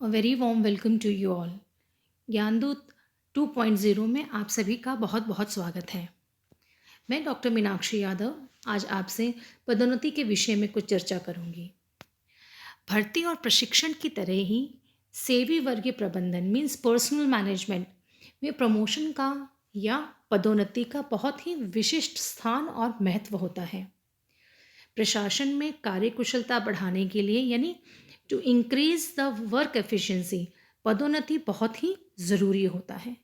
A very warm welcome to you all. Gyandoot 2.0 में आप सभी का बहुत बहुत स्वागत है। मैं डॉक्टर मीनाक्षी यादव आज आपसे पदोन्नति के विषय में कुछ चर्चा करूंगी। भर्ती और प्रशिक्षण की तरह ही सेवी वर्गीय प्रबंधन मीन्स पर्सनल मैनेजमेंट में प्रमोशन का या पदोन्नति का बहुत ही विशिष्ट स्थान और महत्व होता है। प्रशासन में कार्यकुशलता बढ़ाने के लिए यानी to increase the work efficiency पदोन्नति बहुत ही ज़रूरी होता है।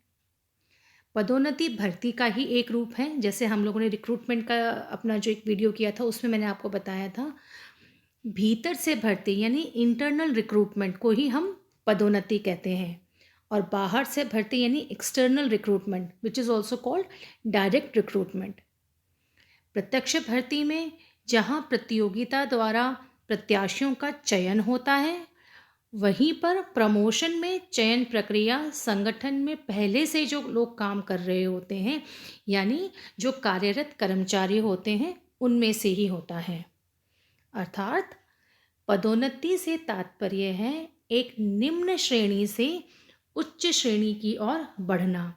पदोन्नति भर्ती का ही एक रूप है। जैसे हम लोगों ने रिक्रूटमेंट का अपना जो एक वीडियो किया था उसमें मैंने आपको बताया था, भीतर से भर्ती यानी इंटरनल रिक्रूटमेंट को ही हम पदोन्नति कहते हैं, और बाहर से भर्ती यानी external recruitment which is also called direct recruitment. प्रत्यक्ष भर्ती में जहां प्रतियोगिता द्वारा प्रत्याशियों का चयन होता है, वहीं पर प्रमोशन में चयन प्रक्रिया संगठन में पहले से जो लोग काम कर रहे होते हैं यानी जो कार्यरत कर्मचारी होते हैं उनमें से ही होता है। अर्थात पदोन्नति से तात्पर्य है एक निम्न श्रेणी से उच्च श्रेणी की ओर बढ़ना,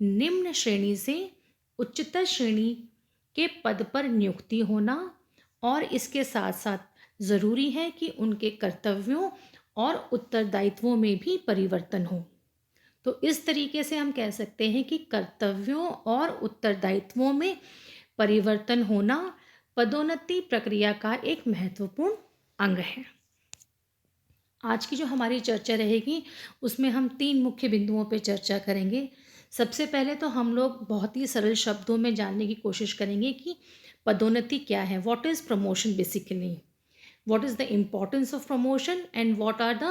निम्न श्रेणी से उच्चतर श्रेणी के पद पर नियुक्ति होना, और इसके साथ साथ ज़रूरी है कि उनके कर्तव्यों और उत्तरदायित्वों में भी परिवर्तन हो। तो इस तरीके से हम कह सकते हैं कि कर्तव्यों और उत्तरदायित्वों में परिवर्तन होना पदोन्नति प्रक्रिया का एक महत्वपूर्ण अंग है। आज की जो हमारी चर्चा रहेगी उसमें हम 3 मुख्य बिंदुओं पर चर्चा करेंगे। सबसे पहले तो हम लोग बहुत ही सरल शब्दों में जानने की कोशिश करेंगे कि पदोन्नति क्या है, what is promotion basically, what is the importance of promotion and what are the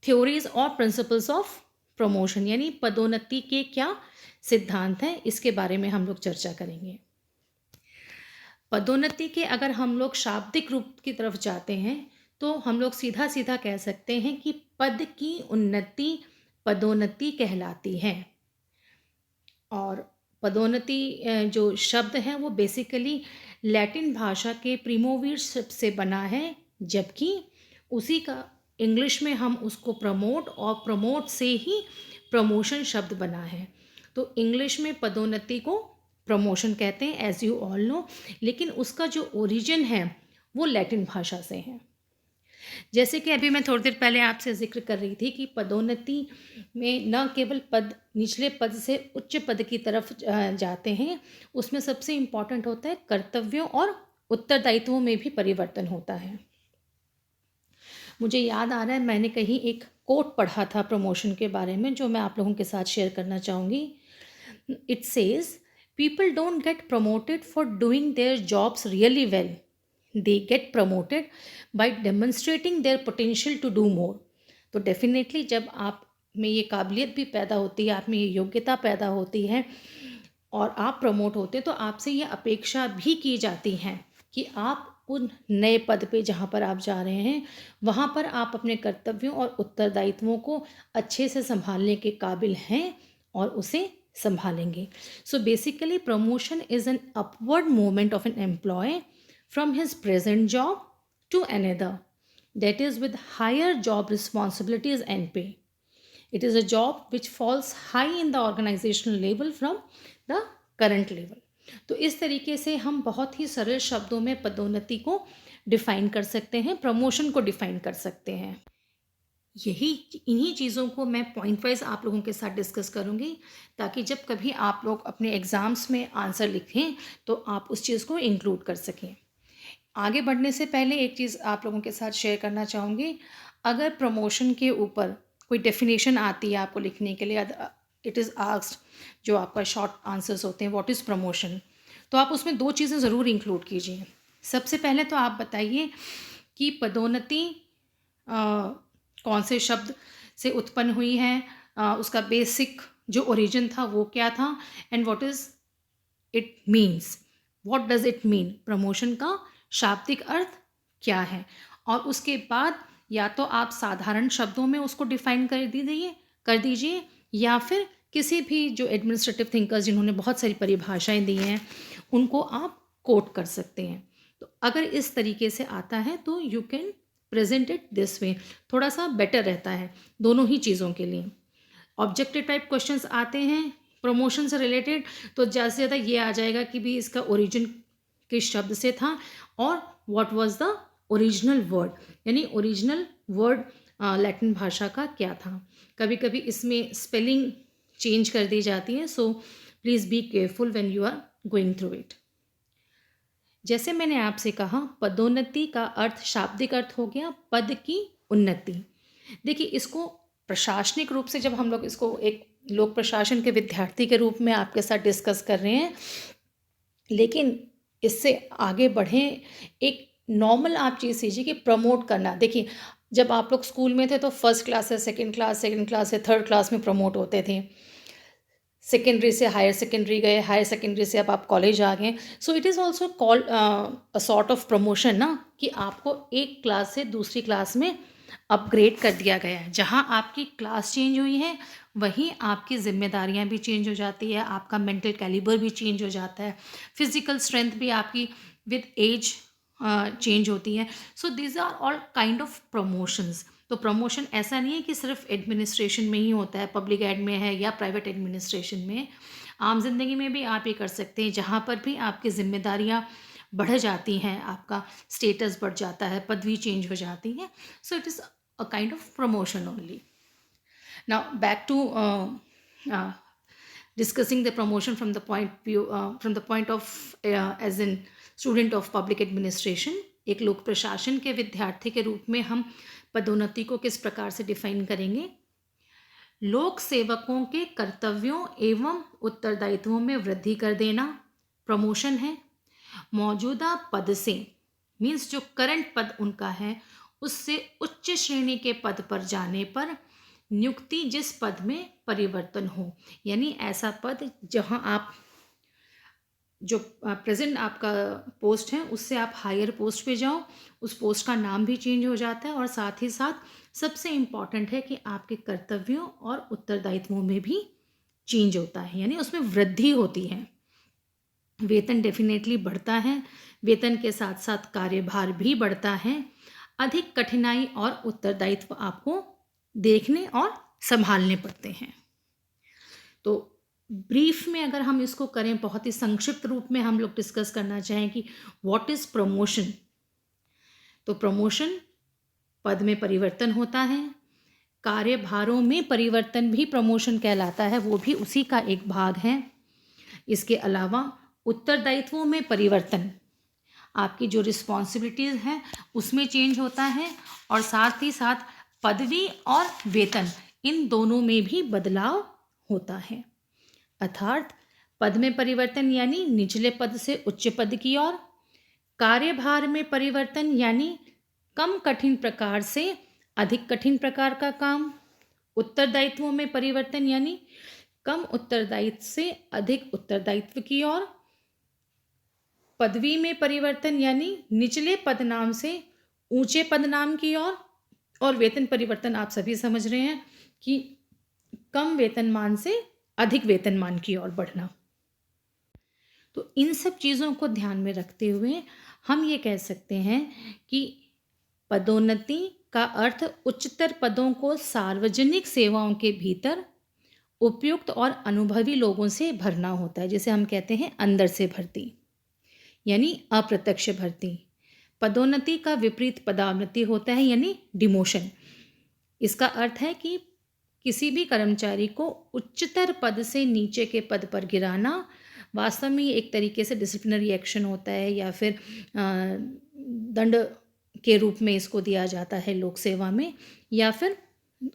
theories or principles of promotion, यानी पदोन्नति के क्या सिद्धांत हैं, इसके बारे में हम लोग चर्चा करेंगे। पदोन्नति के अगर हम लोग शाब्दिक रूप की तरफ जाते हैं तो हम लोग सीधा सीधा कह सकते हैं कि पद की उन्नति पदोन्नति कहलाती है। और पदोन्नति जो शब्द है वो बेसिकली लैटिन भाषा के प्रीमोविर शब्द से बना है, जबकि उसी का इंग्लिश में हम उसको प्रमोट और प्रमोट से ही प्रमोशन शब्द बना है। तो इंग्लिश में पदोन्नति को प्रमोशन कहते हैं एज यू ऑल नो, लेकिन उसका जो ओरिजिन है वो लैटिन भाषा से है। जैसे कि अभी मैं थोड़ी देर पहले आपसे जिक्र कर रही थी कि पदोन्नति में न केवल पद निचले पद से उच्च पद की तरफ जाते हैं, उसमें सबसे इम्पॉर्टेंट होता है कर्तव्यों और उत्तरदायित्वों में भी परिवर्तन होता है। मुझे याद आ रहा है मैंने कहीं एक कोट पढ़ा था प्रमोशन के बारे में जो मैं आप लोगों के साथ शेयर करना चाहूँगी। It says people don't get promoted for doing their jobs really well, they get promoted by demonstrating their potential to do more। तो डेफिनेटली जब आप में ये काबिलियत भी पैदा होती है, आप में ये योग्यता पैदा होती है और आप प्रमोट होते हैं, तो आपसे ये अपेक्षा भी की जाती है कि आप उन नए पद पे जहाँ पर आप जा रहे हैं वहाँ पर आप अपने कर्तव्यों और उत्तरदायित्वों को अच्छे से संभालने के काबिल हैं और उसे संभालेंगे। So basically promotion is an upward movement of an employee from his present job to another, that is with higher job responsibilities and pay। It is a job which falls high in the organizational level from the current level। तो इस तरीके से हम बहुत ही सरल शब्दों में पदोन्नति को डिफाइन कर सकते हैं, प्रमोशन को डिफाइन कर सकते हैं। इन्हीं चीज़ों को मैं पॉइंट वाइज आप लोगों के साथ डिस्कस करूँगी ताकि जब कभी आप लोग अपने एग्ज़ाम्स में आंसर लिखें तो आप उस चीज़ को इंक्लूड कर सकें। आगे बढ़ने से पहले एक चीज़ आप लोगों के साथ शेयर करना चाहूँगी। अगर प्रमोशन के ऊपर कोई डेफिनेशन आती है आपको लिखने के लिए, इट इज़ आस्क्ड, जो आपका शॉर्ट आंसर्स होते हैं व्हाट इज़ प्रमोशन, तो आप उसमें 2 चीज़ें ज़रूर इंक्लूड कीजिए। सबसे पहले तो आप बताइए कि पदोन्नति कौन से शब्द से उत्पन्न हुई है, उसका बेसिक जो ओरिजिन था वो क्या था, and what is it means, what does it mean, promotion का शाब्दिक अर्थ क्या है। और उसके बाद या तो आप साधारण शब्दों में उसको डिफाइन कर दीजिए या फिर किसी भी जो एडमिनिस्ट्रेटिव थिंकर्स जिन्होंने बहुत सारी परिभाषाएं दी हैं उनको आप कोट कर सकते हैं। तो अगर इस तरीके से आता है तो you can presented this way, थोड़ा सा बेटर रहता है दोनों ही चीज़ों के लिए। ऑब्जेक्टिव टाइप क्वेश्चंस आते हैं प्रमोशन से रिलेटेड, तो ज़्यादा से ज़्यादा ये आ जाएगा कि भी इसका ओरिजिन किस शब्द से था और what was the original word, यानी ओरिजिनल वर्ड लैटिन भाषा का क्या था। कभी कभी इसमें स्पेलिंग चेंज कर दी जाती है, so please be careful when you are going through it. जैसे मैंने आपसे कहा, पदोन्नति का अर्थ, शाब्दिक अर्थ हो गया पद की उन्नति। देखिए, इसको प्रशासनिक रूप से जब हम लोग इसको एक लोक प्रशासन के विद्यार्थी के रूप में आपके साथ डिस्कस कर रहे हैं, लेकिन इससे आगे बढ़ें, एक नॉर्मल आप चीज़ सीजिए कि प्रमोट करना। देखिए, जब आप लोग स्कूल में थे तो फर्स्ट क्लास से सेकंड क्लास से थर्ड क्लास में प्रमोट होते थे, सेकेंडरी से हायर सेकेंडरी गए, हायर सेकेंडरी से अब आप कॉलेज आ गए। सो it is also called a sort of promotion ना, कि आपको एक क्लास से दूसरी क्लास में अपग्रेड कर दिया गया है। जहाँ आपकी क्लास चेंज हुई है, वहीं आपकी जिम्मेदारियां भी चेंज हो जाती है, आपका मेंटल कैलिबर भी चेंज हो जाता है, फिजिकल स्ट्रेंथ भी आपकी विद एज चेंज होती है। So these are all kind of promotions. तो प्रमोशन ऐसा नहीं है कि सिर्फ एडमिनिस्ट्रेशन में ही होता है, पब्लिक एड में है या प्राइवेट एडमिनिस्ट्रेशन में, आम जिंदगी में भी आप ये कर सकते हैं। जहाँ पर भी आपकी जिम्मेदारियाँ बढ़ जाती हैं, आपका स्टेटस बढ़ जाता है, पदवी चेंज हो जाती है, so it is a kind of promotion only. Now back to discussing the promotion from the point of as in student of public administration। एक लोक प्रशासन के विद्यार्थी के रूप में हम पदोन्नति को किस प्रकार से डिफाइन करेंगे? लोक सेवकों के कर्तव्यों एवं उत्तरदायित्वों में वृद्धि कर देना प्रमोशन है। मौजूदा पद से मीन्स जो करंट पद उनका है, उससे उच्च श्रेणी के पद पर जाने पर नियुक्ति जिस पद में परिवर्तन हो, यानी ऐसा पद जहां आप जो प्रेजेंट आपका पोस्ट है उससे आप हायर पोस्ट पे जाओ, उस पोस्ट का नाम भी चेंज हो जाता है, और साथ ही साथ सबसे इम्पॉर्टेंट है कि आपके कर्तव्यों और उत्तरदायित्वों में भी चेंज होता है, यानी उसमें वृद्धि होती है। वेतन डेफिनेटली बढ़ता है, वेतन के साथ साथ कार्यभार भी बढ़ता है, अधिक कठिनाई और उत्तरदायित्व आपको देखने और संभालने पड़ते हैं। तो ब्रीफ में अगर हम इसको करें, बहुत ही संक्षिप्त रूप में हम लोग डिस्कस करना चाहें कि व्हाट इज प्रमोशन, तो प्रमोशन पद में परिवर्तन होता है, कार्यभारों में परिवर्तन भी प्रमोशन कहलाता है, वो भी उसी का एक भाग है। इसके अलावा उत्तरदायित्वों में परिवर्तन, आपकी जो रिस्पॉन्सिबिलिटीज़ हैं उसमें चेंज होता है, और साथ ही साथ पदवी और वेतन इन दोनों में भी बदलाव होता है। अर्थात पद में परिवर्तन यानी निचले पद से उच्च पद की ओर, कार्यभार में परिवर्तन यानी कम कठिन प्रकार से अधिक कठिन प्रकार का काम, उत्तरदायित्वों में परिवर्तन यानी कम उत्तरदायित्व से अधिक उत्तरदायित्व की ओर, पदवी में परिवर्तन यानी निचले पदनाम से ऊंचे पदनाम की ओर, और वेतन परिवर्तन आप सभी समझ रहे हैं कि कम वेतनमान से अधिक वेतनमान की ओर बढ़ना। तो इन सब चीज़ों को ध्यान में रखते हुए हम ये कह सकते हैं कि पदोन्नति का अर्थ उच्चतर पदों को सार्वजनिक सेवाओं के भीतर उपयुक्त और अनुभवी लोगों से भरना होता है, जिसे हम कहते हैं अंदर से भर्ती, यानी अप्रत्यक्ष भर्ती। पदोन्नति का विपरीत पदोन्नति होता है, यानी डिमोशन। इसका अर्थ है कि किसी भी कर्मचारी को उच्चतर पद से नीचे के पद पर गिराना। वास्तव में ये एक तरीके से डिसिप्लिनरी एक्शन होता है, या फिर दंड के रूप में इसको दिया जाता है लोक सेवा में, या फिर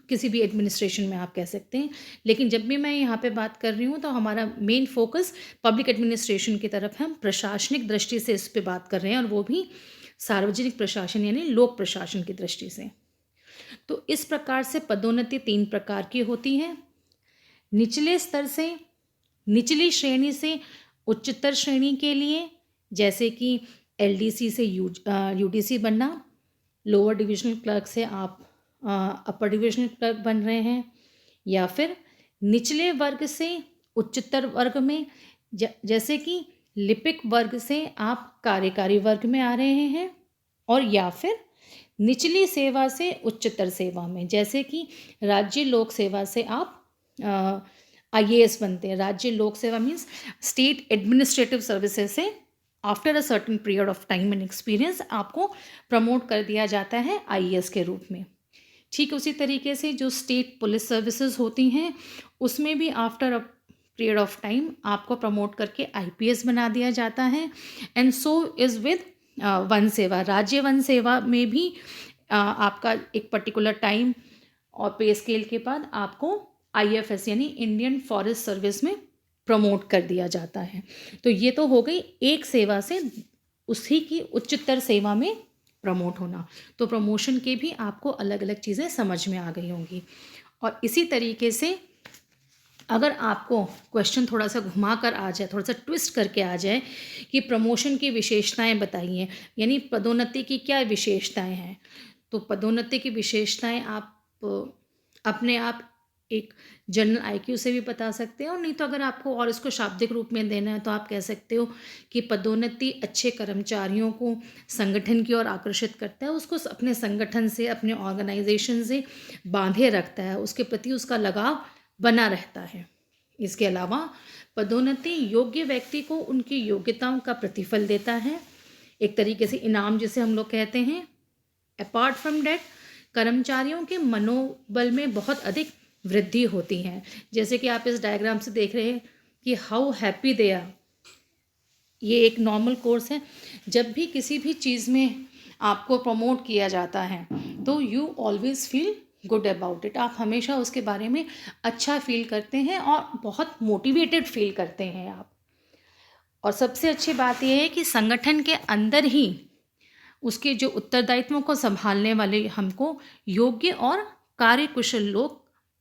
किसी भी एडमिनिस्ट्रेशन में आप कह सकते हैं। लेकिन जब भी मैं यहाँ पे बात कर रही हूँ तो हमारा मेन फोकस पब्लिक एडमिनिस्ट्रेशन की तरफ है, हम प्रशासनिक दृष्टि से इस पे बात कर रहे हैं, और वो भी सार्वजनिक प्रशासन यानी लोक प्रशासन की दृष्टि से। तो इस प्रकार से पदोन्नति 3 प्रकार की होती है। निचले स्तर से, निचली श्रेणी से उच्चतर श्रेणी के लिए, जैसे कि एलडीसी से यूडीसी बनना, लोअर डिविजनल क्लर्क से आप अपर डिविजनल क्लर्क बन रहे हैं, या फिर निचले वर्ग से उच्चतर वर्ग में, जैसे कि लिपिक वर्ग से आप कार्यकारी वर्ग में आ रहे हैं, और या फिर निचली सेवा से उच्चतर सेवा में, जैसे कि राज्य लोक सेवा से आप IAS बनते हैं। राज्य लोक सेवा मीन्स स्टेट एडमिनिस्ट्रेटिव सर्विसेज से after a certain period of time and experience आपको प्रमोट कर दिया जाता है IAS के रूप में। ठीक उसी तरीके से जो स्टेट पुलिस सर्विसेज होती हैं उसमें भी after a period of time आपको प्रमोट करके IPS बना दिया जाता है। And so is with one सेवा। राज्य वन सेवा में भी आपका एक पर्टिकुलर टाइम और पे स्केल के बाद आपको IFS यानी इंडियन फॉरेस्ट सर्विस में प्रमोट कर दिया जाता है। तो ये तो हो गई एक सेवा से उसी की उच्चतर सेवा में प्रमोट होना। तो प्रमोशन के भी आपको अलग अलग चीज़ें समझ में आ गई होंगी। और इसी तरीके से अगर आपको क्वेश्चन थोड़ा सा घुमा कर आ जाए, थोड़ा सा ट्विस्ट करके आ जाए कि प्रमोशन की विशेषताएं बताइए, यानी पदोन्नति की क्या विशेषताएं हैं, तो पदोन्नति की विशेषताएं आप अपने आप एक जनरल IQ से भी बता सकते हैं, और नहीं तो अगर आपको और इसको शाब्दिक रूप में देना है तो आप कह सकते हो कि पदोन्नति अच्छे कर्मचारियों को संगठन की ओर आकर्षित करता है, उसको अपने संगठन से, अपने ऑर्गेनाइजेशन से बांधे रखता है, उसके प्रति उसका लगाव बना रहता है। इसके अलावा पदोन्नति योग्य व्यक्ति को उनकी योग्यताओं का प्रतिफल देता है, एक तरीके से इनाम जिसे हम लोग कहते हैं। अपार्ट फ्रॉम डैट कर्मचारियों के मनोबल में बहुत अधिक वृद्धि होती है, जैसे कि आप इस डायग्राम से देख रहे हैं कि हाउ हैप्पी दे आर। ये एक नॉर्मल कोर्स है। जब भी किसी भी चीज़ में आपको प्रमोट किया जाता है तो you always feel good about it. आप हमेशा उसके बारे में अच्छा फील करते हैं और बहुत मोटिवेटेड फील करते हैं आप। और सबसे अच्छी बात यह है कि संगठन के अंदर ही उसके जो उत्तरदायित्वों को संभालने वाले हमको योग्य और कार्यकुशल लोग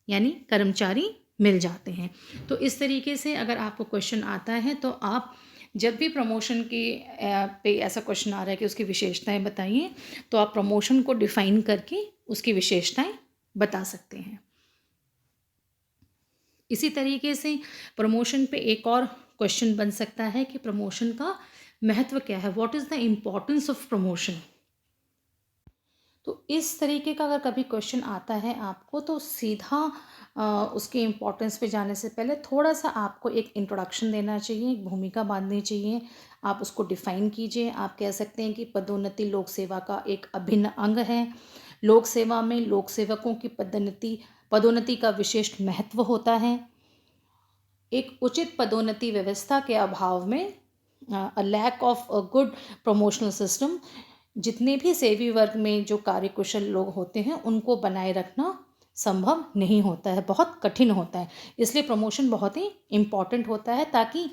यानी कर्मचारी मिल जाते हैं। तो इस तरीके से अगर आपको क्वेश्चन आता है तो आप जब भी प्रमोशन के पे ऐसा क्वेश्चन आ रहा है कि उसकी विशेषताएं बताइए, तो आप प्रमोशन को डिफाइन करके उसकी विशेषताएं बता सकते हैं। इसी तरीके से प्रमोशन पे एक और क्वेश्चन बन सकता है कि प्रमोशन का महत्व क्या है, what is the importance of promotion. तो इस तरीके का अगर कभी क्वेश्चन आता है आपको तो सीधा उसके इम्पोर्टेंस पे जाने से पहले थोड़ा सा आपको एक इंट्रोडक्शन देना चाहिए, एक भूमिका बांधनी चाहिए। आप उसको डिफाइन कीजिए। आप कह सकते हैं कि पदोन्नति लोक सेवा का एक अभिन्न अंग है। लोक सेवा में लोक सेवकों की पदोन्नति का विशिष्ट महत्व होता है। एक उचित पदोन्नति व्यवस्था के अभाव में a lack of a good promotional system, जितने भी सेवी वर्ग में जो कार्यकुशल लोग होते हैं उनको बनाए रखना संभव नहीं होता है, बहुत कठिन होता है। इसलिए प्रमोशन बहुत ही इम्पॉर्टेंट होता है ताकि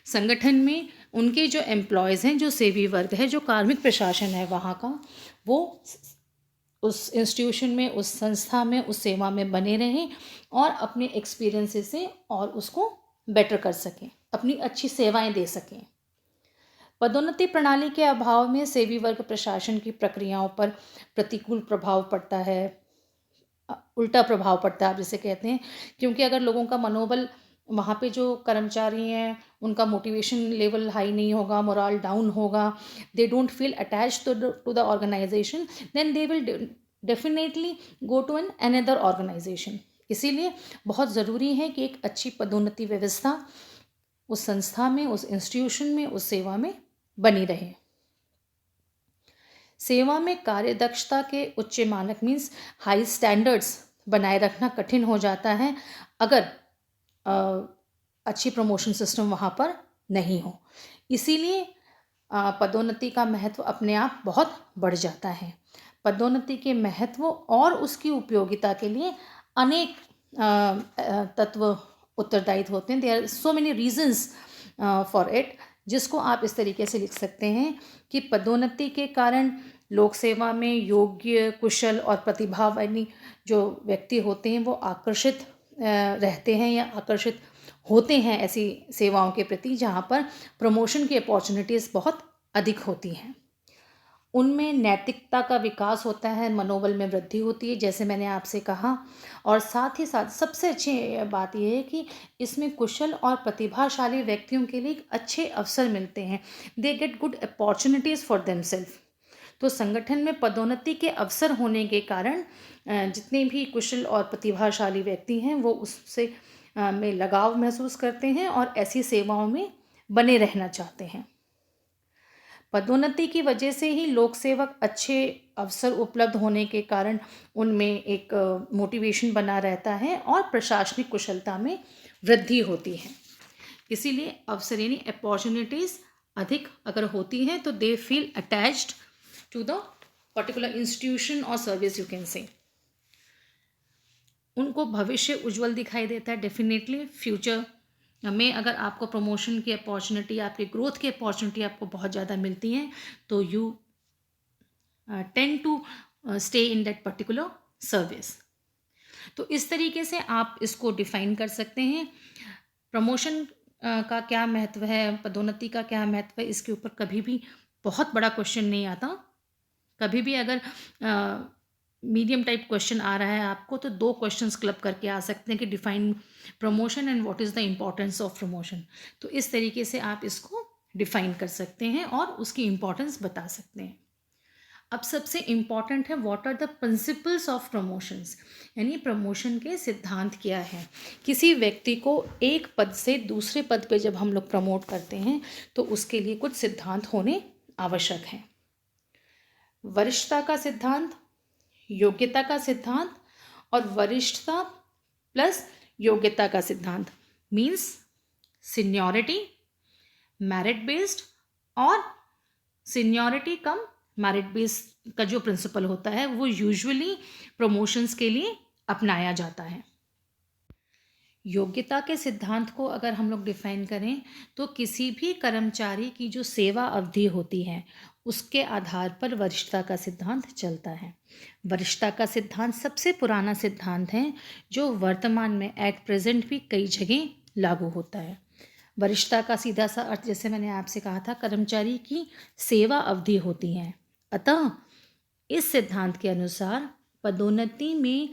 संगठन में उनके जो एम्प्लॉयज़ हैं, जो सेवी वर्ग है, जो कार्मिक प्रशासन है वहाँ का, वो उस इंस्टीट्यूशन में, उस संस्था में, उस सेवा में बने रहें और अपने एक्सपीरियंसेस से और उसको बेटर कर सकें, अपनी अच्छी सेवाएं दे सकें। पदोन्नति प्रणाली के अभाव में सेवी वर्ग प्रशासन की प्रक्रियाओं पर प्रतिकूल प्रभाव पड़ता है, उल्टा प्रभाव पड़ता है आप जिसे कहते हैं, क्योंकि अगर लोगों का मनोबल, वहाँ पे जो कर्मचारी हैं उनका मोटिवेशन लेवल हाई नहीं होगा, मोरल डाउन होगा, they don't feel attach to the organization, then they will definitely go to an another organization. इसीलिए बहुत ज़रूरी है कि एक अच्छी पदोन्नति व्यवस्था उस संस्था में, उस इंस्टीट्यूशन में, उस सेवा में बनी रहे। सेवा में कार्यदक्षता के उच्च मानक मीन्स हाई स्टैंडर्ड्स बनाए रखना कठिन हो जाता है अगर अच्छी प्रमोशन सिस्टम वहाँ पर नहीं हो। इसीलिए पदोन्नति का महत्व अपने आप बहुत बढ़ जाता है। पदोन्नति के महत्व और उसकी उपयोगिता के लिए अनेक तत्व उत्तरदायित्व होते हैं। There are so many reasons for it, जिसको आप इस तरीके से लिख सकते हैं कि पदोन्नति के कारण लोक सेवा में योग्य, कुशल और प्रतिभावानी जो व्यक्ति होते हैं वो आकर्षित रहते हैं या आकर्षित होते हैं ऐसी सेवाओं के प्रति जहाँ पर प्रमोशन की अपॉर्चुनिटीज़ बहुत अधिक होती हैं। उनमें नैतिकता का विकास होता है, मनोबल में वृद्धि होती है, जैसे मैंने आपसे कहा। और साथ ही साथ सबसे अच्छी बात यह है कि इसमें कुशल और प्रतिभाशाली व्यक्तियों के लिए अच्छे अवसर मिलते हैं। They get good opportunities for themselves. तो संगठन में पदोन्नति के अवसर होने के कारण जितने भी कुशल और प्रतिभाशाली व्यक्ति हैं वो उससे में लगाव महसूस करते हैं और ऐसी सेवाओं में बने रहना चाहते हैं। पदोन्नति की वजह से ही लोक सेवक अच्छे अवसर उपलब्ध होने के कारण उनमें एक मोटिवेशन बना रहता है और प्रशासनिक कुशलता में वृद्धि होती है। इसीलिए अवसर यानी अपॉर्चुनिटीज़ अधिक अगर होती हैं तो they feel attached to the particular institution और सर्विस, यू कैन से। उनको भविष्य उज्जवल दिखाई देता है। डेफिनेटली फ्यूचर में अगर आपको प्रमोशन की अपॉर्चुनिटी, आपके ग्रोथ की अपॉर्चुनिटी आपको बहुत ज़्यादा मिलती हैं तो you tend to stay in that particular service. तो इस तरीके से आप इसको डिफाइन कर सकते हैं। प्रमोशन का क्या महत्व है, पदोन्नति का क्या महत्व है, इसके ऊपर कभी भी बहुत बड़ा क्वेश्चन नहीं आता। कभी भी अगर मीडियम टाइप क्वेश्चन आ रहा है आपको तो 2 क्वेश्चंस क्लब करके आ सकते हैं कि define promotion and what is the importance of promotion. तो इस तरीके से आप इसको डिफाइन कर सकते हैं और उसकी इम्पोर्टेंस बता सकते हैं। अब सबसे इम्पॉर्टेंट है what are the principles of promotions, यानी प्रमोशन के सिद्धांत क्या है। किसी व्यक्ति को एक पद से दूसरे पद पे जब हम लोग प्रमोट करते हैं तो उसके लिए कुछ सिद्धांत होने आवश्यक हैं। वरिष्ठता का सिद्धांत, योग्यता का सिद्धांत और वरिष्ठता प्लस योग्यता का सिद्धांत मीन्स सीनियरिटी, मेरिट बेस्ड और सीनियरिटी कम मेरिट बेस्ड का जो प्रिंसिपल होता है वो यूजुअली प्रमोशंस के लिए अपनाया जाता है। योग्यता के सिद्धांत को अगर हम लोग डिफाइन करें तो किसी भी कर्मचारी की जो सेवा अवधि होती है उसके आधार पर वरिष्ठता का सिद्धांत चलता है। वरिष्ठता का सिद्धांत सबसे पुराना सिद्धांत है जो वर्तमान में एट प्रेजेंट भी कई जगह लागू होता है। वरिष्ठता का सीधा सा अर्थ जैसे मैंने आपसे कहा था कर्मचारी की सेवा अवधि होती है। अतः इस सिद्धांत के अनुसार पदोन्नति में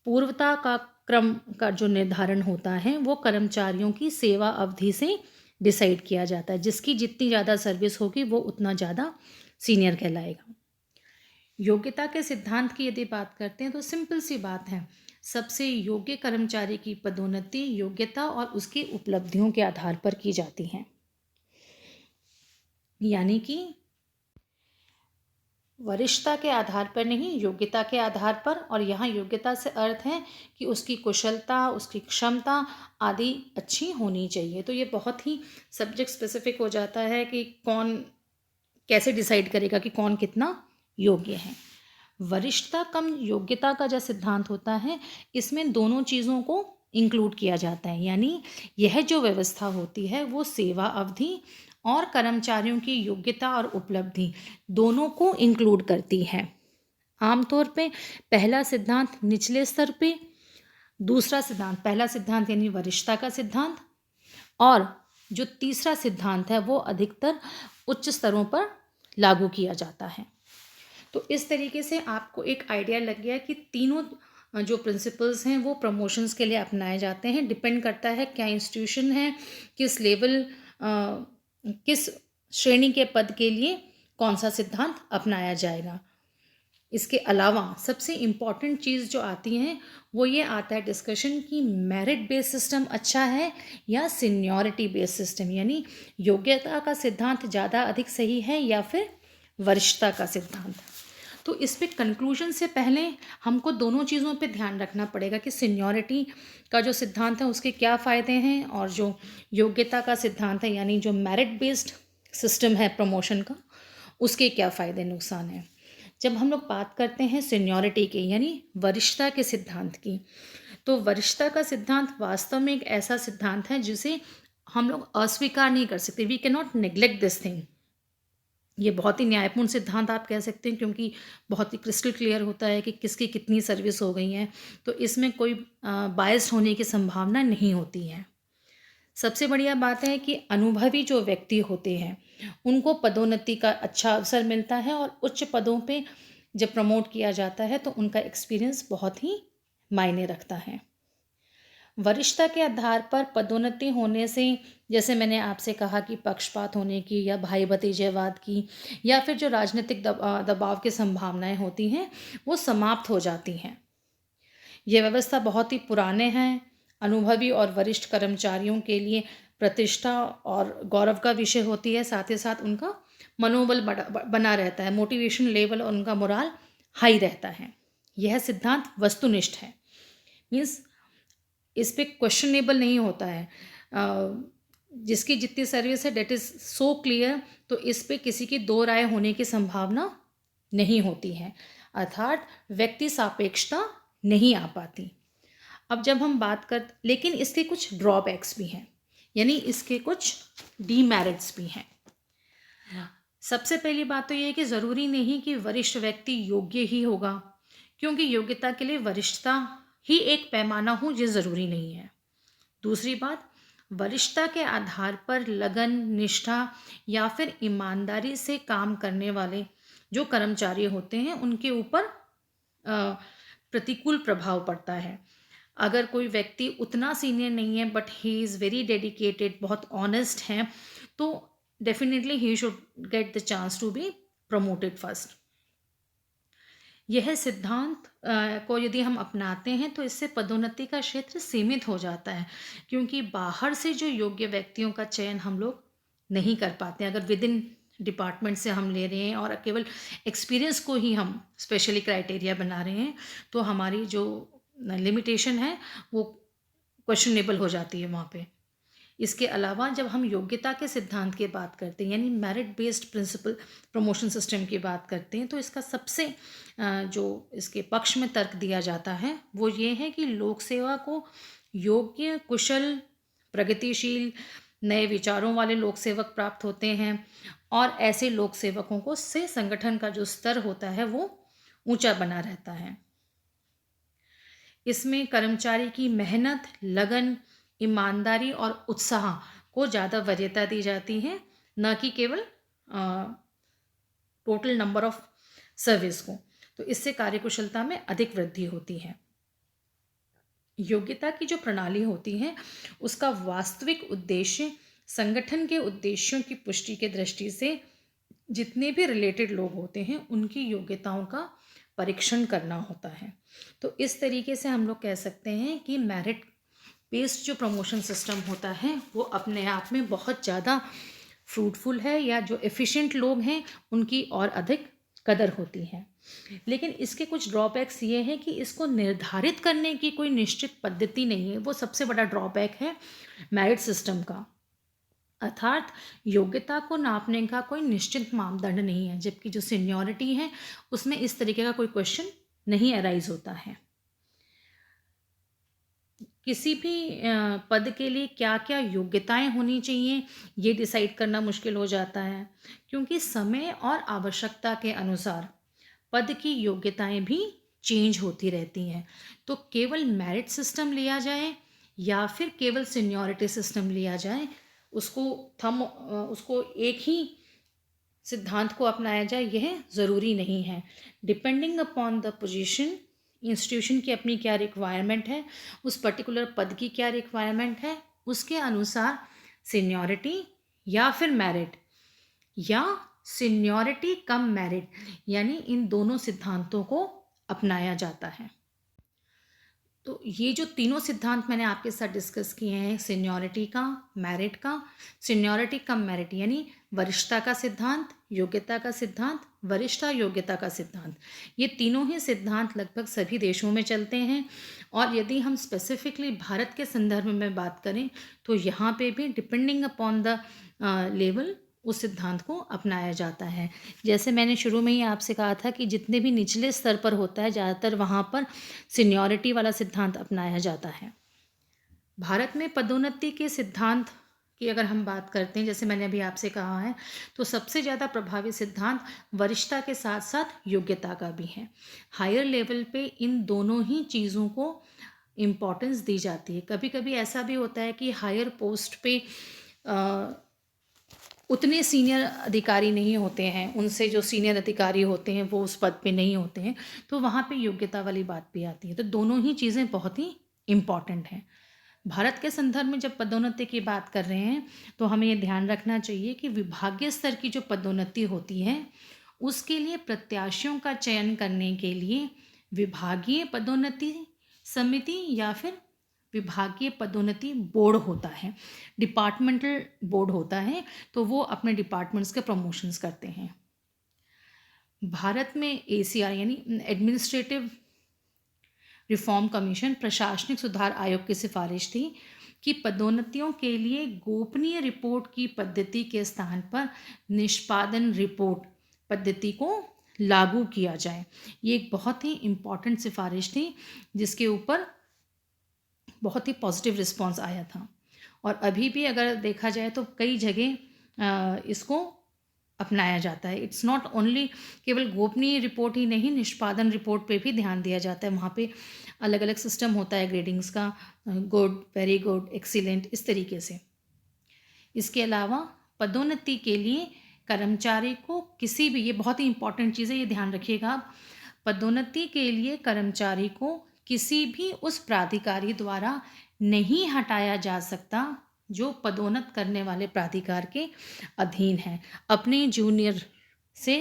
पूर्वता का क्रम का जो निर्धारण होता है वो कर्मचारियों की सेवा अवधि से डिसाइड किया जाता है। जिसकी जितनी ज़्यादा सर्विस होगी वो उतना ज़्यादा सीनियर कहलाएगा। योग्यता के सिद्धांत की यदि बात करते हैं तो सिंपल सी बात है, सबसे योग्य कर्मचारी की पदोन्नति योग्यता और उसकी उपलब्धियों के आधार पर की जाती है। यानी कि वरिष्ठता के आधार पर नहीं, योग्यता के आधार पर। और यहाँ योग्यता से अर्थ है कि उसकी कुशलता, उसकी क्षमता आदि अच्छी होनी चाहिए। तो ये बहुत ही सब्जेक्ट स्पेसिफिक हो जाता है कि कौन कैसे डिसाइड करेगा कि कौन कितना योग्य है। वरिष्ठता कम योग्यता का जो सिद्धांत होता है इसमें दोनों चीज़ों को इंक्लूड किया जाता है। यानी यह जो व्यवस्था होती है वो सेवा अवधि और कर्मचारियों की योग्यता और उपलब्धि दोनों को इंक्लूड करती है। आमतौर पे पहला सिद्धांत निचले स्तर पे, दूसरा सिद्धांत, पहला सिद्धांत यानी वरिष्ठता का सिद्धांत, और जो तीसरा सिद्धांत है वो अधिकतर उच्च स्तरों पर लागू किया जाता है। तो इस तरीके से आपको एक आइडिया लग गया कि तीनों जो प्रिंसिपल्स हैं वो प्रमोशंस के लिए अपनाए जाते हैं। डिपेंड करता है क्या इंस्टीट्यूशन है, किस लेवल, किस श्रेणी के पद के लिए कौन सा सिद्धांत अपनाया जाएगा। इसके अलावा सबसे इम्पॉर्टेंट चीज़ जो आती है वो ये आता है डिस्कशन कि मेरिट बेस्ड सिस्टम अच्छा है या सीनियरिटी बेस्ड सिस्टम, यानी योग्यता का सिद्धांत ज़्यादा अधिक सही है या फिर वरिष्ठता का सिद्धांत। तो इस पे कंक्लूजन से पहले हमको दोनों चीज़ों पे ध्यान रखना पड़ेगा कि सीनियरिटी का जो सिद्धांत है उसके क्या फ़ायदे हैं और जो योग्यता का सिद्धांत है यानी जो मेरिट बेस्ड सिस्टम है प्रमोशन का उसके क्या फ़ायदे नुकसान हैं। जब हम लोग बात करते हैं सीनियरिटी के यानी वरिष्ठता के सिद्धांत की, तो वरिष्ठता का सिद्धांत वास्तव में एक ऐसा सिद्धांत है जिसे हम लोग अस्वीकार नहीं कर सकते। We can not neglect this thing. ये बहुत ही न्यायपूर्ण सिद्धांत आप कह सकते हैं क्योंकि बहुत ही क्रिस्टल क्लियर होता है कि किसकी कितनी सर्विस हो गई है, तो इसमें कोई बायस्ड होने की संभावना नहीं होती है। सबसे बढ़िया बात है कि अनुभवी जो व्यक्ति होते हैं उनको पदोन्नति का अच्छा अवसर मिलता है और उच्च पदों पे जब प्रमोट किया जाता है तो उनका एक्सपीरियंस बहुत ही मायने रखता है। वरिष्ठता के आधार पर पदोन्नति होने से, जैसे मैंने आपसे कहा कि पक्षपात होने की या भाई भतीजेवाद की या फिर जो राजनीतिक दबाव की संभावनाएं होती हैं वो समाप्त हो जाती हैं। ये व्यवस्था बहुत ही पुराने हैं, अनुभवी और वरिष्ठ कर्मचारियों के लिए प्रतिष्ठा और गौरव का विषय होती है। साथ ही साथ उनका मनोबल बना रहता है, मोटिवेशन लेवल और उनका मोराल हाई रहता है। यह सिद्धांत वस्तुनिष्ठ है, मीन्स इस पे क्वेश्चनेबल नहीं होता है। जिसकी जितनी सर्विस है डेट इज़ सो क्लियर, तो इस पे किसी की दो राय होने की संभावना नहीं होती है, अर्थात व्यक्ति सापेक्षता नहीं आ पाती। अब जब हम बात कर, लेकिन इसके कुछ ड्रॉबैक्स भी हैं, यानी इसके कुछ डीमेरिट्स भी हैं। सबसे पहली बात तो ये है कि ज़रूरी नहीं कि वरिष्ठ व्यक्ति योग्य ही होगा, क्योंकि योग्यता के लिए वरिष्ठता ही एक पैमाना हो ये ज़रूरी नहीं है। दूसरी बात, वरिष्ठता के आधार पर लगन, निष्ठा या फिर ईमानदारी से काम करने वाले जो कर्मचारी होते हैं उनके ऊपर प्रतिकूल प्रभाव पड़ता है। अगर कोई व्यक्ति उतना सीनियर नहीं है but he is very dedicated, बहुत ऑनेस्ट हैं, तो definitely he should get the chance to be promoted first. यह सिद्धांत को यदि हम अपनाते हैं तो इससे पदोन्नति का क्षेत्र सीमित हो जाता है, क्योंकि बाहर से जो योग्य व्यक्तियों का चयन हम लोग नहीं कर पाते। अगर विद इन डिपार्टमेंट से हम ले रहे हैं और केवल एक्सपीरियंस को ही हम स्पेशली क्राइटेरिया बना रहे हैं, तो हमारी जो लिमिटेशन है वो क्वेश्चनेबल हो जाती है वहाँ पे। इसके अलावा जब हम योग्यता के सिद्धांत की बात करते हैं, यानी merit based principle promotion system की बात करते हैं, तो इसका सबसे जो इसके पक्ष में तर्क दिया जाता है वो ये है कि लोक सेवा को योग्य, कुशल, प्रगतिशील, नए विचारों वाले लोक सेवक प्राप्त होते हैं, और ऐसे लोक सेवकों को से संगठन का जो स्तर होता है वो ऊंचा बना रहता है। इसमें कर्मचारी की मेहनत, लगन, ईमानदारी और उत्साह को ज़्यादा वरीयता दी जाती है, न कि केवल टोटल नंबर ऑफ सर्विस को। तो इससे कार्यकुशलता में अधिक वृद्धि होती है। योग्यता की जो प्रणाली होती है उसका वास्तविक उद्देश्य संगठन के उद्देश्यों की पुष्टि के दृष्टि से जितने भी रिलेटेड लोग होते हैं उनकी योग्यताओं का परीक्षण करना होता है। तो इस तरीके से हम लोग कह सकते हैं कि मेरिट बेस्ड जो प्रमोशन सिस्टम होता है वो अपने आप में बहुत ज़्यादा फ्रूटफुल है, या जो एफिशिएंट लोग हैं उनकी और अधिक कदर होती है। लेकिन इसके कुछ ड्रॉबैक्स ये हैं कि इसको निर्धारित करने की कोई निश्चित पद्धति नहीं है, वो सबसे बड़ा ड्रॉबैक है मेरिट सिस्टम का। अर्थात योग्यता को नापने का कोई निश्चित मापदंड नहीं है, जबकि जो सीनियरिटी है उसमें इस तरीके का कोई क्वेश्चन नहीं अराइज होता है। किसी भी पद के लिए क्या क्या योग्यताएं होनी चाहिए ये डिसाइड करना मुश्किल हो जाता है, क्योंकि समय और आवश्यकता के अनुसार पद की योग्यताएं भी चेंज होती रहती हैं। तो केवल मेरिट सिस्टम लिया जाए या फिर केवल सीनियरिटी सिस्टम लिया जाए, उसको एक ही सिद्धांत को अपनाया जाए, यह ज़रूरी नहीं है। Depending upon the position, institution की अपनी क्या रिक्वायरमेंट है, उस पर्टिकुलर पद की क्या रिक्वायरमेंट है, उसके अनुसार सीनियरिटी या फिर मेरिट या सीनियरिटी कम मेरिट, यानी इन दोनों सिद्धांतों को अपनाया जाता है। तो ये जो तीनों सिद्धांत मैंने आपके साथ डिस्कस किए हैं, सीनियरिटी का, मेरिट का, सीनियरिटी कम मेरिट यानी वरिष्ठता का सिद्धांत, योग्यता का सिद्धांत, वरिष्ठता योग्यता का सिद्धांत, ये तीनों ही सिद्धांत लगभग सभी देशों में चलते हैं। और यदि हम स्पेसिफिकली भारत के संदर्भ में बात करें तो यहाँ पे भी डिपेंडिंग अपॉन द लेवल उस सिद्धांत को अपनाया जाता है। जैसे मैंने शुरू में ही आपसे कहा था कि जितने भी निचले स्तर पर होता है ज़्यादातर वहाँ पर सीनियरिटी वाला सिद्धांत अपनाया जाता है। भारत में पदोन्नति के सिद्धांत की अगर हम बात करते हैं, जैसे मैंने अभी आपसे कहा है, तो सबसे ज़्यादा प्रभावी सिद्धांत वरिष्ठता के साथ साथ योग्यता का भी है। हायर लेवल पे इन दोनों ही चीज़ों को इम्पोर्टेंस दी जाती है। कभी कभी ऐसा भी होता है कि हायर पोस्ट पे उतने सीनियर अधिकारी नहीं होते हैं, उनसे जो सीनियर अधिकारी होते हैं वो उस पद पे नहीं होते हैं, तो वहाँ पे योग्यता वाली बात भी आती है। तो दोनों ही चीज़ें बहुत ही इम्पॉर्टेंट हैं। भारत के संदर्भ में जब पदोन्नति की बात कर रहे हैं तो हमें ये ध्यान रखना चाहिए कि विभागीय स्तर की जो पदोन्नति होती है उसके लिए प्रत्याशियों का चयन करने के लिए विभागीय पदोन्नति समिति या फिर विभागीय पदोन्नति बोर्ड होता है, डिपार्टमेंटल बोर्ड होता है, तो वो अपने डिपार्टमेंट्स के प्रमोशंस करते हैं। भारत में एसीआर यानी एडमिनिस्ट्रेटिव रिफॉर्म कमीशन प्रशासनिक सुधार आयोग की सिफारिश थी कि पदोन्नतियों के लिए गोपनीय रिपोर्ट की पद्धति के स्थान पर निष्पादन रिपोर्ट पद्धति को लागू किया जाए। ये एक बहुत ही इम्पॉर्टेंट सिफारिश थी जिसके ऊपर बहुत ही पॉजिटिव रिस्पांस आया था। और अभी भी अगर देखा जाए तो कई जगह इसको अपनाया जाता है। इट्स नॉट ओनली केवल गोपनीय रिपोर्ट ही नहीं, निष्पादन रिपोर्ट पे भी ध्यान दिया जाता है। वहाँ पे अलग अलग सिस्टम होता है ग्रेडिंग्स का, गुड, वेरी गुड, एक्सीलेंट, इस तरीके से। इसके अलावा पदोन्नति के लिए कर्मचारी को किसी भी, ये बहुत ही इंपॉर्टेंट चीज़ है, ये ध्यान रखिएगा आप, पदोन्नति के लिए कर्मचारी को किसी भी उस प्राधिकारी द्वारा नहीं हटाया जा सकता जो पदोन्नत करने वाले प्राधिकार के अधीन है। अपने जूनियर से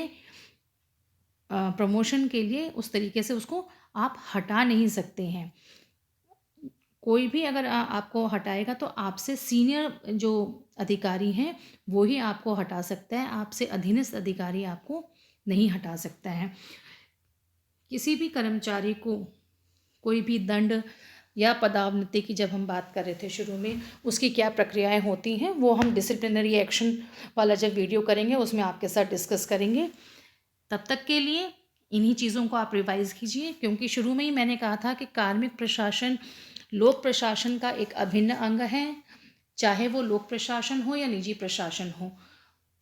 प्रमोशन के लिए उस तरीके से उसको आप हटा नहीं सकते हैं। कोई भी अगर आपको हटाएगा तो आपसे सीनियर जो अधिकारी हैं वो ही आपको हटा सकता है, आपसे अधीनस्थ अधिकारी आपको नहीं हटा सकता है। किसी भी कर्मचारी को कोई भी दंड या पदोन्नति की जब हम बात कर रहे थे शुरू में, उसकी क्या प्रक्रियाएं होती हैं वो हम डिसिप्लिनरी एक्शन वाला जब वीडियो करेंगे उसमें आपके साथ डिस्कस करेंगे। तब तक के लिए इन्हीं चीज़ों को आप रिवाइज कीजिए, क्योंकि शुरू में ही मैंने कहा था कि कार्मिक प्रशासन लोक प्रशासन का एक अभिन्न अंग है। चाहे वो लोक प्रशासन हो या निजी प्रशासन हो,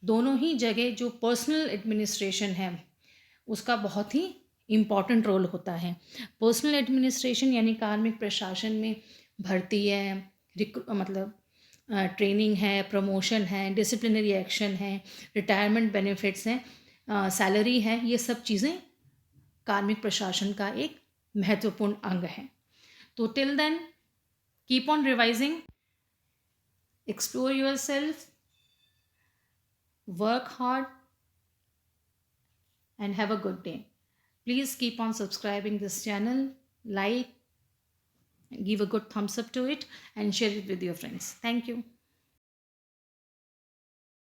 दोनों ही जगह जो पर्सनल एडमिनिस्ट्रेशन है उसका बहुत ही इम्पॉर्टेंट रोल होता है। पर्सनल एडमिनिस्ट्रेशन यानी कार्मिक प्रशासन में भर्ती है, मतलब ट्रेनिंग है, प्रमोशन है, डिसिप्लिनरी एक्शन है, रिटायरमेंट बेनिफिट्स हैं, सैलरी है, ये सब चीज़ें कार्मिक प्रशासन का एक महत्वपूर्ण अंग है। तो till then keep on revising, explore yourself, work hard and have a good day. Please keep on subscribing this channel, like, give a good thumbs up to it and share it with your friends. Thank you.